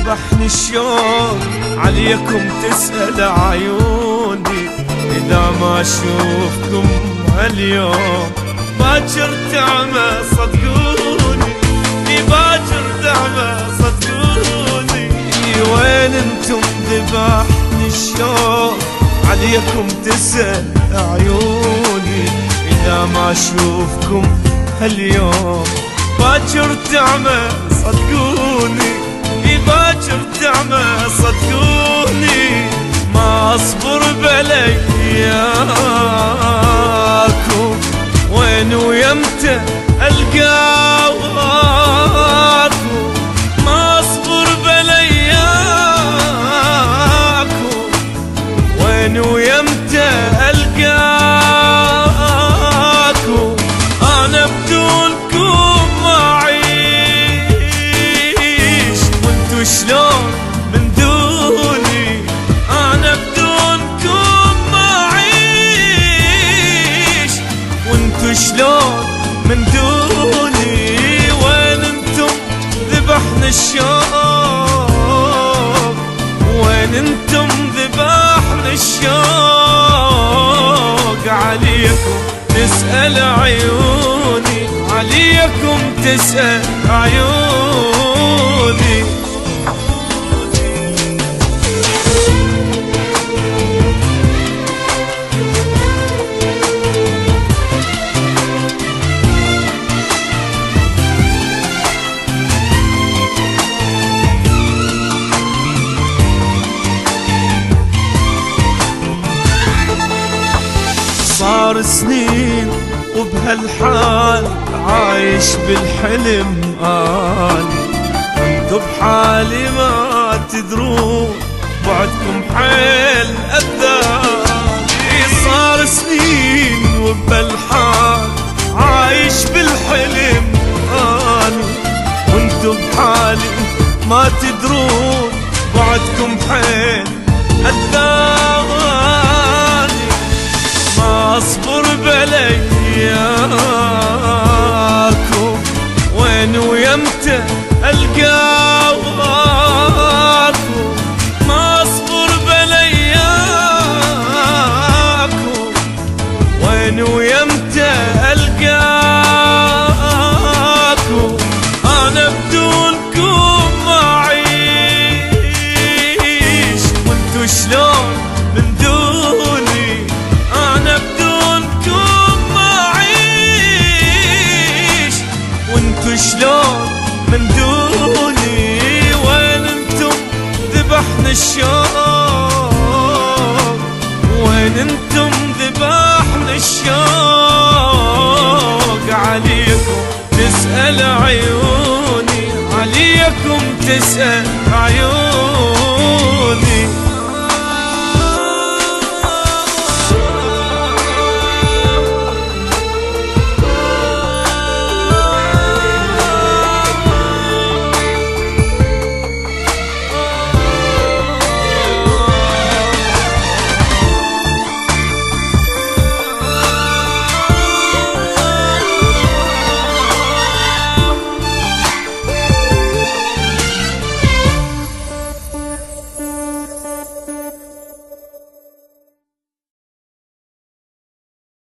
ذبحني الشوق عليكم تسأل عيوني، إذا ما أشوفكم هاليوم باكر تعمى صدقوني، باكر تعمى صدقوني. وين انتم ذبحني الشوق عليكم تسأل عيوني، إذا ما أشوفكم هاليوم باكر تعمى صدقوني، باكر تعمى صدقوني. ما أصبر بلياكم وين ويمتى ألقاكم، ما أصبر بلياكم وين ويمتى ألقاكم. أنا بدونكم ما أعيش، وانتو شلون من دوني؟ أنا بدونكم ما أعيش، وانتو شلون من دوني؟ وين انتم ذبحنا الشوق، وين انتم ذبحنا الشوق؟ عليكم تسأل عيوني، عليكم تسأل عيوني. صار سنين وبهالحال عايش بالحلم آلي، انتو بحالي ما تدرون بعدكم حيل أذاني. صار سنين وبهالحال عايش بالحلم آلي، وانتو بحالي ما تدرون بعدكم حيل أذاني. ما أصبر بلياكم وين ويمتى ألقاكم، ما أصبر بلياكم وين ويمتى ألقاكم. أنا بدونكم ما أعيش، وانتو شلون من دوني؟ أنا بدونكم ما أعيش، وانتو شلون من دوني؟ وين انتم ذبحنا الشوق، وين انتم ذبحنا الشوق؟ عليكم تسأل عيوني، عليكم تسأل عيوني.